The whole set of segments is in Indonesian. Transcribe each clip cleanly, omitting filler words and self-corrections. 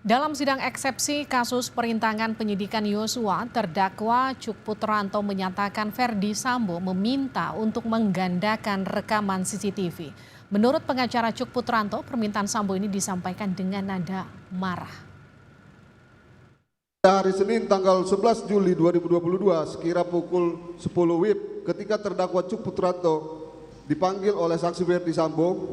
Dalam sidang eksepsi kasus perintangan penyidikan Yosua, terdakwa Cuk Putranto menyatakan Verdi Sambo meminta untuk menggandakan rekaman CCTV. Menurut pengacara Cuk Putranto, permintaan Sambo ini disampaikan dengan nada marah. Hari Senin tanggal 11 Juli 2022 sekira pukul 10 WIB ketika terdakwa Cuk Putranto dipanggil oleh saksi Verdi Sambo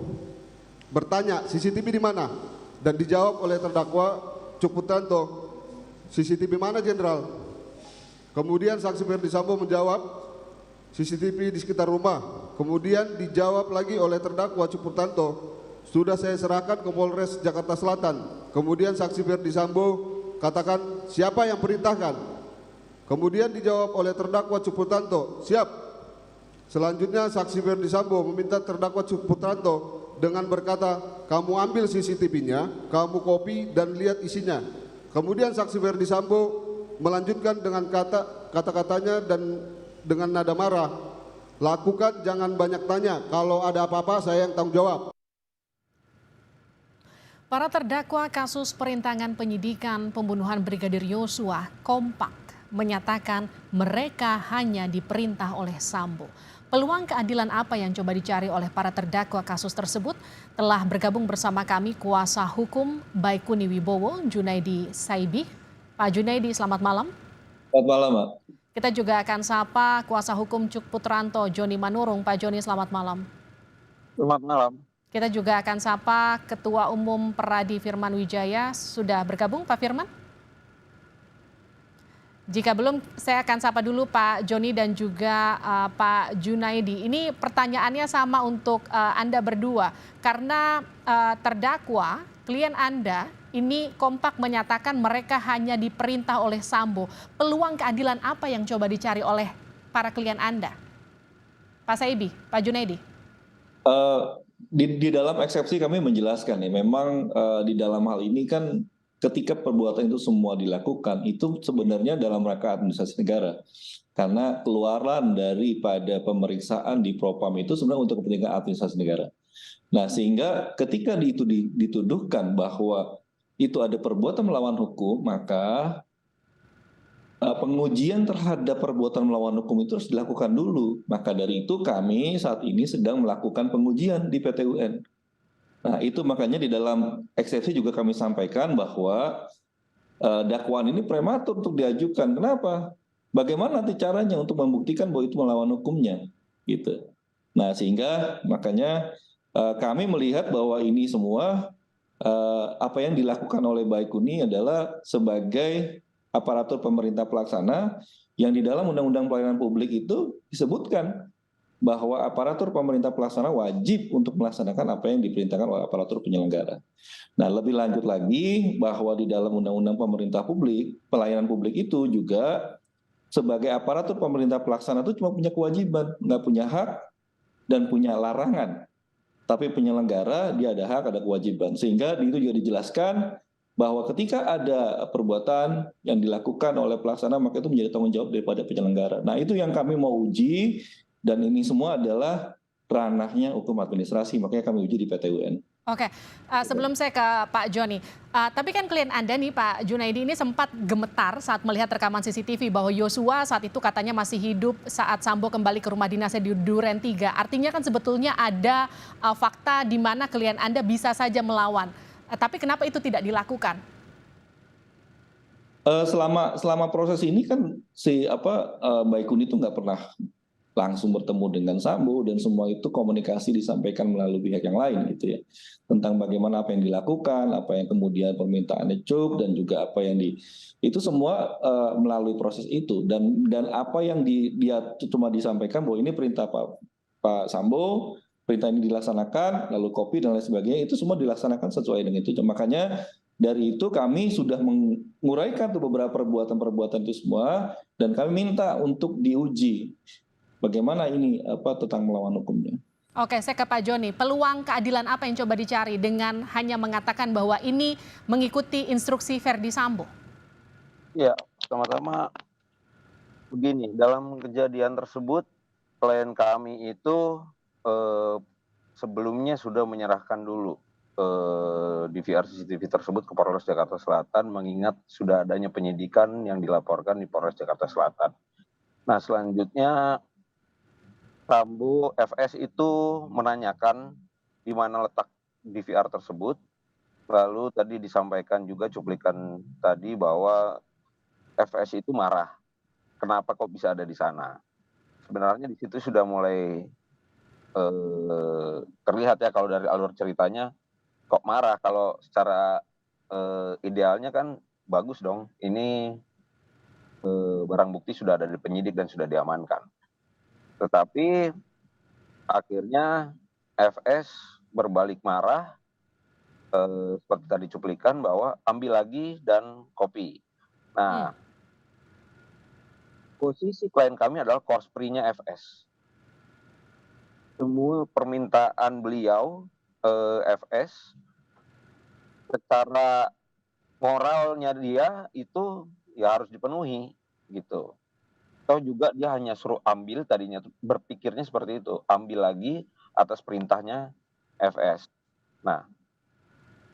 bertanya CCTV di mana dan dijawab oleh terdakwa Cuk Putranto, CCTV mana Jenderal? Kemudian saksi Verdi Sambo menjawab CCTV di sekitar rumah. Kemudian dijawab lagi oleh terdakwa Cuk Putranto, sudah saya serahkan ke Polres Jakarta Selatan. Kemudian saksi Verdi Sambo katakan siapa yang perintahkan? Kemudian dijawab oleh terdakwa Cuk Putranto, siap. Selanjutnya saksi Verdi Sambo meminta terdakwa Cuk Putranto dengan berkata, kamu ambil CCTV-nya, kamu copy dan lihat isinya. Kemudian saksi Verdi Sambo melanjutkan dengan kata-katanya dan dengan nada marah, lakukan jangan banyak tanya, kalau ada apa-apa saya yang tanggung jawab. Para terdakwa kasus perintangan penyidikan pembunuhan Brigadir Yosua kompak menyatakan mereka hanya diperintah oleh Sambo. Peluang keadilan apa yang coba dicari oleh para terdakwa kasus tersebut? Telah bergabung bersama kami kuasa hukum Baikuni Wibowo, Junaidi Saibi. Pak Junaidi, selamat malam. Selamat malam, Pak. Kita juga akan sapa kuasa hukum Cuk Putranto, Joni Manurung. Pak Joni, selamat malam. Selamat malam. Kita juga akan sapa Ketua Umum Peradi Firman Wijaya. Sudah bergabung Pak Firman? Jika belum, saya akan sapa dulu Pak Joni dan juga Pak Junaidi. Ini pertanyaannya sama untuk Anda berdua. Karena terdakwa, klien Anda ini kompak menyatakan mereka hanya diperintah oleh Sambo. Peluang keadilan apa yang coba dicari oleh para klien Anda? Pak Saibi, Pak Junaidi. Di dalam eksepsi kami menjelaskan ya, memang di dalam hal ini kan ketika perbuatan itu semua dilakukan, itu sebenarnya dalam rangka administrasi negara. Karena keluaran daripada pemeriksaan di Propam itu sebenarnya untuk kepentingan administrasi negara. Nah, sehingga ketika itu dituduhkan bahwa itu ada perbuatan melawan hukum, maka pengujian terhadap perbuatan melawan hukum itu harus dilakukan dulu. Maka dari itu kami saat ini sedang melakukan pengujian di PT UN. Nah, itu makanya di dalam eksepsi juga kami sampaikan bahwa dakwaan ini prematur untuk diajukan. Kenapa? Bagaimana nanti caranya untuk membuktikan bahwa itu melawan hukumnya, gitu. Nah, sehingga makanya kami melihat bahwa ini semua apa yang dilakukan oleh Baikuni adalah sebagai aparatur pemerintah pelaksana yang di dalam Undang-Undang Pelayanan Publik itu disebutkan bahwa aparatur pemerintah pelaksana wajib untuk melaksanakan apa yang diperintahkan oleh aparatur penyelenggara. Nah, lebih lanjut lagi bahwa di dalam Undang-Undang Pemerintah Publik, Pelayanan Publik itu juga sebagai aparatur pemerintah pelaksana itu cuma punya kewajiban, nggak punya hak dan punya larangan. Tapi penyelenggara dia ada hak, ada kewajiban. Sehingga itu juga dijelaskan bahwa ketika ada perbuatan yang dilakukan oleh pelaksana, maka itu menjadi tanggung jawab daripada penyelenggara. Nah, itu yang kami mau uji. Dan ini semua adalah ranahnya hukum administrasi, makanya kami uji di PT UN. Oke, sebelum saya ke Pak Joni, tapi kan klien Anda nih Pak Junaidi ini sempat gemetar saat melihat rekaman CCTV bahwa Yosua saat itu katanya masih hidup saat Sambo kembali ke rumah dinasnya di Duren 3. Artinya kan sebetulnya ada fakta di mana klien Anda bisa saja melawan. Tapi kenapa itu tidak dilakukan? Selama proses ini kan Baikuni itu nggak pernah langsung bertemu dengan Sambo dan semua itu komunikasi disampaikan melalui pihak yang lain gitu ya, tentang bagaimana apa yang dilakukan, apa yang kemudian permintaannya Cuk dan juga apa yang itu semua melalui proses itu dan apa yang dia cuma disampaikan bahwa ini perintah Pak Sambo, perintah ini dilaksanakan lalu kopi dan lain sebagainya, itu semua dilaksanakan sesuai dengan itu. Makanya dari itu kami sudah menguraikan tuh beberapa perbuatan itu semua dan kami minta untuk diuji bagaimana ini tentang melawan hukumnya. Oke, saya ke Pak Joni. Peluang keadilan apa yang coba dicari dengan hanya mengatakan bahwa ini mengikuti instruksi Verdi Sambo? Ya, pertama-tama begini, dalam kejadian tersebut klien kami itu sebelumnya sudah menyerahkan dulu DVR CCTV tersebut ke Polres Jakarta Selatan mengingat sudah adanya penyidikan yang dilaporkan di Polres Jakarta Selatan. Nah, selanjutnya Sambo FS itu menanyakan di mana letak DVR tersebut. Lalu tadi disampaikan juga cuplikan tadi bahwa FS itu marah. Kenapa kok bisa ada di sana? Sebenarnya di situ sudah mulai terlihat ya kalau dari alur ceritanya kok marah. Kalau secara idealnya kan bagus dong. Ini barang bukti sudah ada di penyidik dan sudah diamankan. Tetapi akhirnya FS berbalik marah, seperti tadi cuplikan bahwa ambil lagi dan kopi. Nah, posisi klien kami adalah korspri-nya FS. Semua permintaan beliau FS secara moralnya dia itu ya harus dipenuhi gitu. Atau juga dia hanya suruh ambil, tadinya berpikirnya seperti itu, ambil lagi atas perintahnya FS. Nah,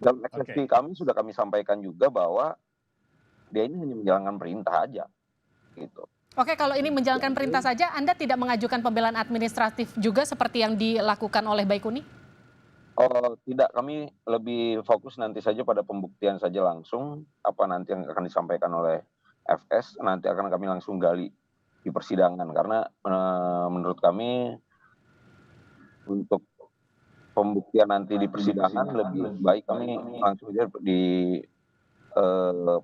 dalam eksepsi kami sudah kami sampaikan juga bahwa dia ini hanya menjalankan perintah aja, gitu. Oke, kalau ini menjalankan perintah saja, Anda tidak mengajukan pembelaan administratif juga seperti yang dilakukan oleh Baikuni? Oh, tidak, kami lebih fokus nanti saja pada pembuktian saja langsung, apa nanti yang akan disampaikan oleh FS, nanti akan kami langsung gali di persidangan, karena menurut kami untuk pembuktian nanti di persidangan lebih baik kami langsung saja di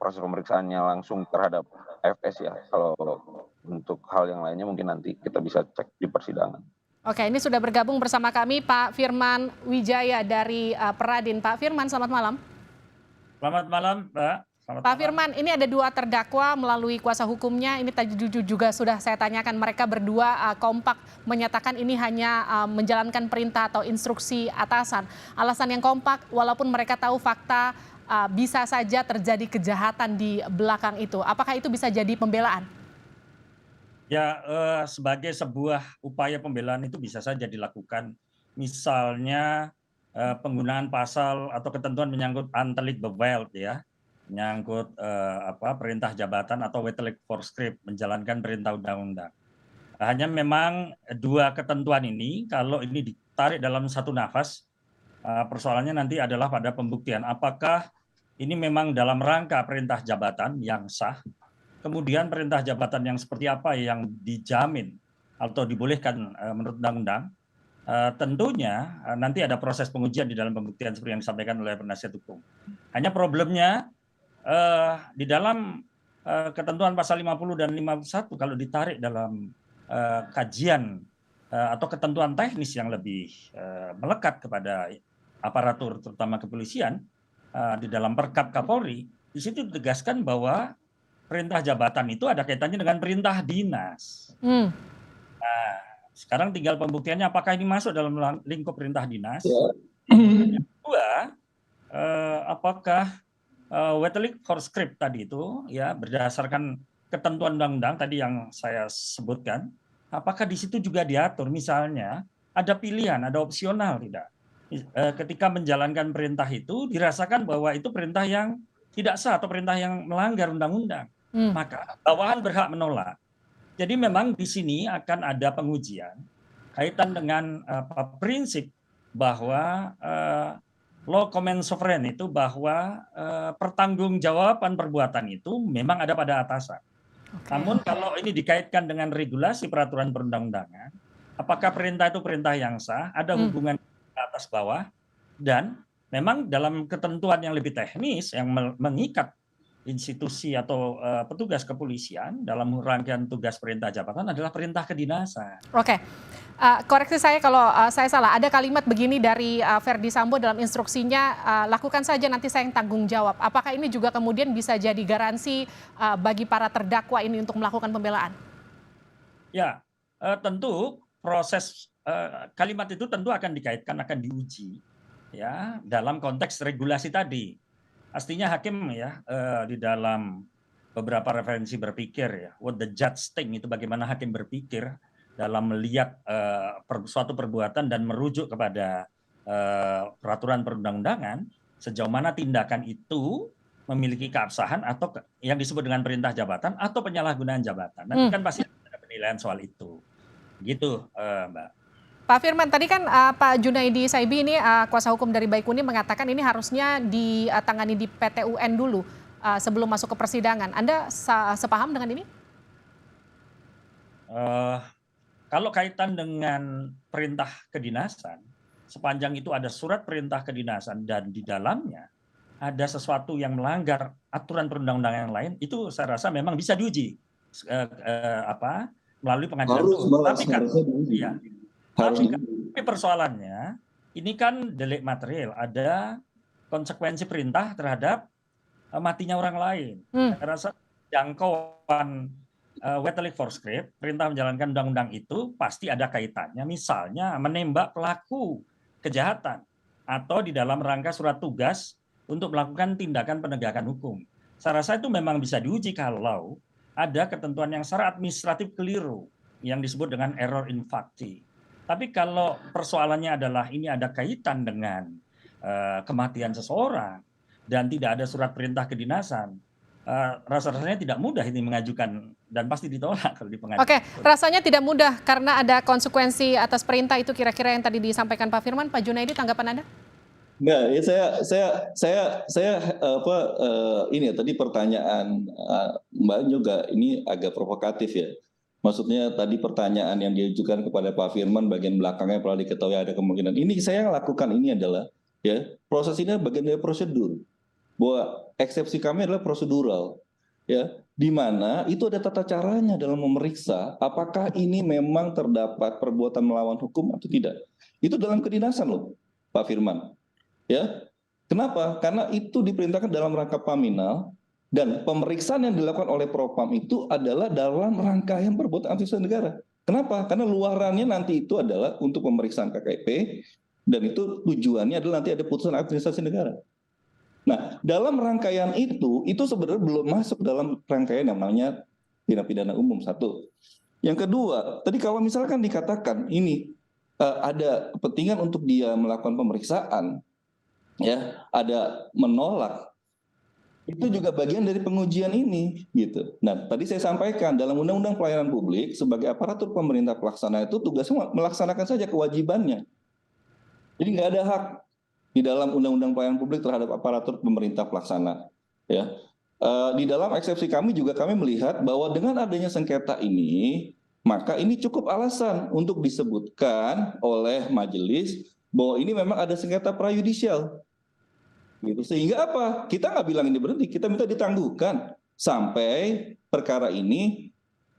proses pemeriksaannya langsung terhadap FS ya. Kalau untuk hal yang lainnya mungkin nanti kita bisa cek di persidangan. Oke, ini sudah bergabung bersama kami Pak Firman Wijaya dari Peradin. Pak Firman, selamat malam. Selamat malam, Mbak. Pak Firman, ini ada 2 terdakwa melalui kuasa hukumnya. Ini tadi juga sudah saya tanyakan, mereka berdua kompak menyatakan ini hanya menjalankan perintah atau instruksi atasan. Alasan yang kompak, walaupun mereka tahu fakta bisa saja terjadi kejahatan di belakang itu. Apakah itu bisa jadi pembelaan? Ya, sebagai sebuah upaya pembelaan itu bisa saja dilakukan. Misalnya penggunaan pasal atau ketentuan menyangkut Antelik Beweld ya, menyangkut perintah jabatan atau wettelijk voorschrift, menjalankan perintah undang-undang. Hanya memang 2 ketentuan ini kalau ini ditarik dalam satu nafas, persoalannya nanti adalah pada pembuktian. Apakah ini memang dalam rangka perintah jabatan yang sah, kemudian perintah jabatan yang seperti apa yang dijamin atau dibolehkan menurut undang-undang. Tentunya nanti ada proses pengujian di dalam pembuktian seperti yang disampaikan oleh penasihat hukum. Hanya problemnya di dalam ketentuan pasal 50 dan 51 kalau ditarik dalam kajian atau ketentuan teknis yang lebih melekat kepada aparatur terutama kepolisian di dalam Perkap Kapolri, di situ ditegaskan bahwa perintah jabatan itu ada kaitannya dengan perintah dinas. Nah, sekarang tinggal pembuktiannya apakah ini masuk dalam lingkup perintah dinas. Yang kedua, apakah wettelijk voorschrift tadi itu ya berdasarkan ketentuan undang-undang tadi yang saya sebutkan, apakah di situ juga diatur misalnya ada pilihan, ada opsional tidak? Ketika menjalankan perintah itu dirasakan bahwa itu perintah yang tidak sah atau perintah yang melanggar undang-undang, maka bawahan berhak menolak. Jadi memang di sini akan ada pengujian kaitan dengan prinsip bahwa law command sovereign itu bahwa pertanggungjawaban perbuatan itu memang ada pada atasan. Namun kalau ini dikaitkan dengan regulasi peraturan perundang-undangan, apakah perintah itu perintah yang sah, ada hubungan atas bawah, dan memang dalam ketentuan yang lebih teknis yang mengikat institusi atau petugas kepolisian dalam rangkaian tugas perintah jabatan adalah perintah kedinasan. Oke, koreksi saya kalau saya salah. Ada kalimat begini dari Verdi Sambo dalam instruksinya, lakukan saja nanti saya yang tanggung jawab. Apakah ini juga kemudian bisa jadi garansi bagi para terdakwa ini untuk melakukan pembelaan? Ya, tentu proses kalimat itu tentu akan dikaitkan, akan diuji ya dalam konteks regulasi tadi. Pastinya hakim ya di dalam beberapa referensi berpikir ya, what the judge think itu bagaimana hakim berpikir dalam melihat suatu perbuatan dan merujuk kepada peraturan perundang-undangan sejauh mana tindakan itu memiliki keabsahan atau yang disebut dengan perintah jabatan atau penyalahgunaan jabatan. Nanti kan pasti ada penilaian soal itu. Gitu, Mbak. Pak Firman, tadi kan Pak Junaidi Saibi ini kuasa hukum dari Baikuni mengatakan ini harusnya ditangani di PT UN dulu sebelum masuk ke persidangan. Anda sepaham dengan ini? Kalau kaitan dengan perintah kedinasan, sepanjang itu ada surat perintah kedinasan dan di dalamnya ada sesuatu yang melanggar aturan perundang-undangan yang lain, itu saya rasa memang bisa diuji melalui pengadilan umum. Tapi persoalannya ini kan delik material, ada konsekuensi perintah terhadap matinya orang lain. Saya rasa jangkauan Wetlik Forskrip, perintah menjalankan undang-undang itu pasti ada kaitannya, misalnya menembak pelaku kejahatan atau di dalam rangka surat tugas untuk melakukan tindakan penegakan hukum. Saya rasa itu memang bisa diuji kalau ada ketentuan yang secara administratif keliru yang disebut dengan error in facti. Tapi kalau persoalannya adalah ini ada kaitan dengan kematian seseorang dan tidak ada surat perintah kedinasan, rasa-rasanya tidak mudah ini mengajukan dan pasti ditolak kalau di pengadilan. Oke, rasanya tidak mudah karena ada konsekuensi atas perintah itu kira-kira yang tadi disampaikan Pak Firman. Pak Junaidi, tanggapan Anda? Nah, ya ini ya, tadi pertanyaan Mbak juga ini agak provokatif ya. Maksudnya tadi pertanyaan yang diajukan kepada Pak Firman bagian belakangnya pernah diketahui ada kemungkinan. Ini saya lakukan ini adalah ya proses ini bagian dari prosedur. Bahwa eksepsi kami adalah prosedural, ya, di mana itu ada tata caranya dalam memeriksa apakah ini memang terdapat perbuatan melawan hukum atau tidak. Itu dalam kedinasan loh, Pak Firman. Ya, kenapa? Karena itu diperintahkan dalam rangka paminal dan pemeriksaan yang dilakukan oleh Propam itu adalah dalam rangkaian perbuatan administrasi negara. Kenapa? Karena luarannya nanti itu adalah untuk pemeriksaan KKP dan itu tujuannya adalah nanti ada putusan administrasi negara. Nah, dalam rangkaian itu sebenarnya belum masuk dalam rangkaian yang namanya tindak pidana umum, satu. Yang kedua, tadi kalau misalkan dikatakan ini ada kepentingan untuk dia melakukan pemeriksaan, ya, ada menolak, itu juga bagian dari pengujian ini, gitu. Nah, tadi saya sampaikan dalam Undang-Undang Pelayanan Publik sebagai aparatur pemerintah pelaksana itu tugasnya melaksanakan saja kewajibannya. Jadi nggak ada hak di dalam Undang-Undang Pelayanan Publik terhadap aparatur pemerintah pelaksana. Ya, di dalam eksepsi kami juga kami melihat bahwa dengan adanya sengketa ini, maka ini cukup alasan untuk disebutkan oleh majelis bahwa ini memang ada sengketa prayudisial. Gitu. Sehingga apa? Kita nggak bilang ini berhenti, kita minta ditangguhkan sampai perkara ini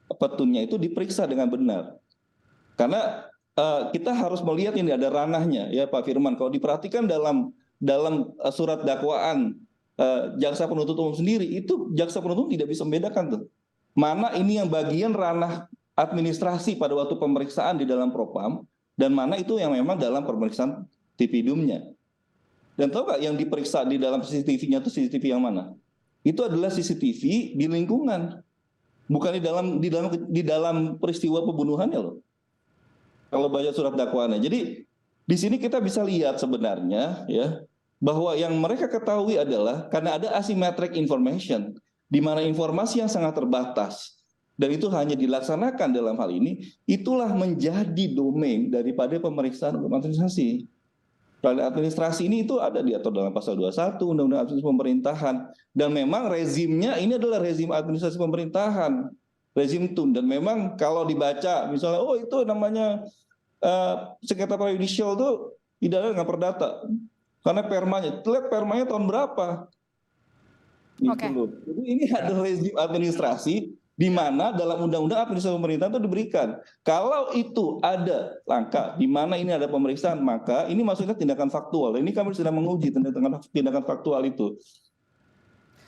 petunnya itu diperiksa dengan benar. Karena kita harus melihat ini ada ranahnya, ya Pak Firman. Kalau diperhatikan dalam surat dakwaan jaksa penuntut umum sendiri, itu jaksa penuntut umum tidak bisa membedakan tuh mana ini yang bagian ranah administrasi pada waktu pemeriksaan di dalam Propam dan mana itu yang memang dalam pemeriksaan tipidumnya. Dan tahu nggak yang diperiksa di dalam CCTV-nya itu CCTV yang mana? Itu adalah CCTV di lingkungan, bukan di dalam peristiwa pembunuhannya loh. Kalau baca surat dakwaannya. Jadi di sini kita bisa lihat sebenarnya ya bahwa yang mereka ketahui adalah karena ada asymmetric information, di mana informasi yang sangat terbatas dan itu hanya dilaksanakan dalam hal ini, itulah menjadi domain daripada pemeriksaan administrasi. Administrasi ini itu ada diatur dalam pasal 21 Undang-Undang Administrasi Pemerintahan dan memang rezimnya ini adalah rezim administrasi pemerintahan, rezim TUN, dan memang kalau dibaca misalnya oh itu namanya sengketa prayudisial itu tidak ada dengan perdata karena permanya tahun berapa gitu loh. Jadi ini ada rezim administrasi di mana dalam Undang-Undang Administrasi Pemerintahan itu diberikan. Kalau itu ada langkah di mana ini ada pemeriksaan, maka ini maksudnya tindakan faktual. Ini kami sedang menguji tindakan faktual itu.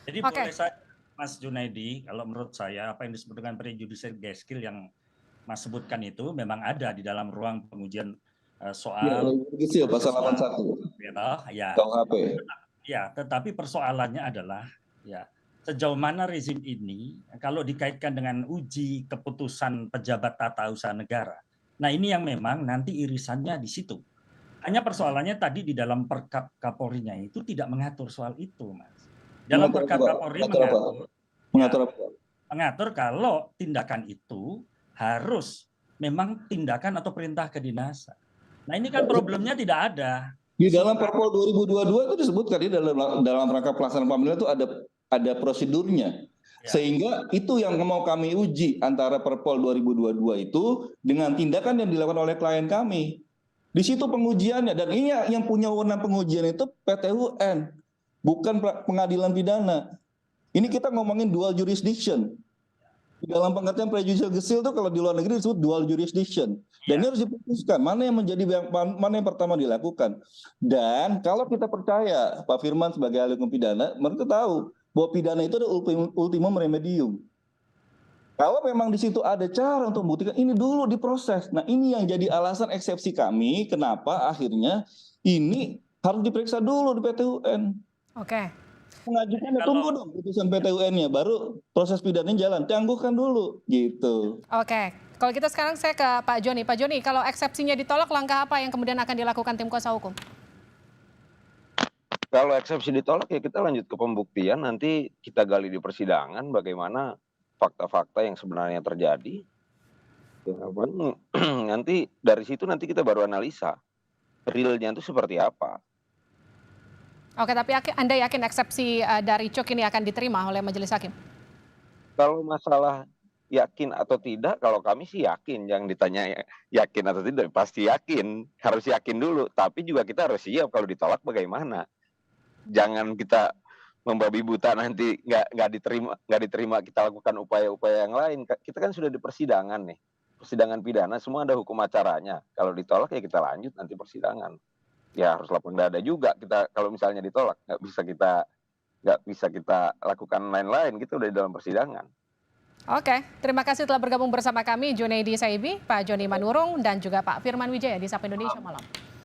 Jadi boleh saya, Mas Junaidi, kalau menurut saya apa yang disebut dengan prejudicial skill yang Mas sebutkan itu memang ada di dalam ruang pengujian soal pasal 81 ya. KUHP. Ya, tetapi persoalannya adalah ya sejauh mana rezim ini kalau dikaitkan dengan uji keputusan pejabat tata usaha negara. Nah, ini yang memang nanti irisannya di situ. Hanya persoalannya tadi di dalam Perkap Kapolrinya itu tidak mengatur soal itu, Mas. Dalam Perkap Kapolri mengatur kalau tindakan itu harus memang tindakan atau perintah kedinasan. Nah, ini kan problemnya tidak ada. Di dalam Perpol 2022 itu disebutkan di dalam rangka pelaksanaan pemilu itu ada prosedurnya. Ya. Sehingga itu yang mau kami uji antara Perpol 2022 itu dengan tindakan yang dilakukan oleh klien kami. Di situ pengujiannya, dan ini yang punya wewenang pengujian itu PT UN, bukan pengadilan pidana. Ini kita ngomongin dual jurisdiction. Di dalam pengertian prejudicial guilt itu kalau di luar negeri disebut dual jurisdiction. Dan ini harus diputuskan mana yang mana yang pertama dilakukan. Dan kalau kita percaya Pak Firman sebagai ahli hukum pidana, mereka tahu bahwa pidana itu ada ultimum remedium. Kalau memang di situ ada cara untuk membuktikan, ini dulu diproses. Nah, ini yang jadi alasan eksepsi kami kenapa akhirnya ini harus diperiksa dulu di PT UN. Oke. Mengajukannya tunggu dong putusan PT UN-nya, baru proses pidananya jalan. Tangguhkan dulu, gitu. Oke. Kalau gitu sekarang saya ke Pak Joni. Pak Joni, kalau eksepsinya ditolak, langkah apa yang kemudian akan dilakukan tim kuasa hukum? Kalau eksepsi ditolak ya kita lanjut ke pembuktian, nanti kita gali di persidangan bagaimana fakta-fakta yang sebenarnya terjadi. Nanti dari situ nanti kita baru analisa realnya itu seperti apa. Oke, tapi Anda yakin eksepsi dari Cuk ini akan diterima oleh majelis hakim? Kalau masalah yakin atau tidak, kalau kami sih yakin. Yang ditanya yakin atau tidak, pasti yakin. Harus yakin dulu. Tapi juga kita harus siap kalau ditolak bagaimana. Jangan kita membabi buta nanti nggak diterima kita lakukan upaya-upaya yang lain. Kita kan sudah di persidangan nih. Persidangan pidana semua ada hukum acaranya. Kalau ditolak ya kita lanjut nanti persidangan. Ya harus lapang dada juga kita kalau misalnya ditolak nggak bisa kita lakukan lain-lain, kita udah di dalam persidangan. Oke, terima kasih telah bergabung bersama kami Junaidi Saibi, Pak Joni Manurung, dan juga Pak Firman Wijaya di Sapa Indonesia Malam.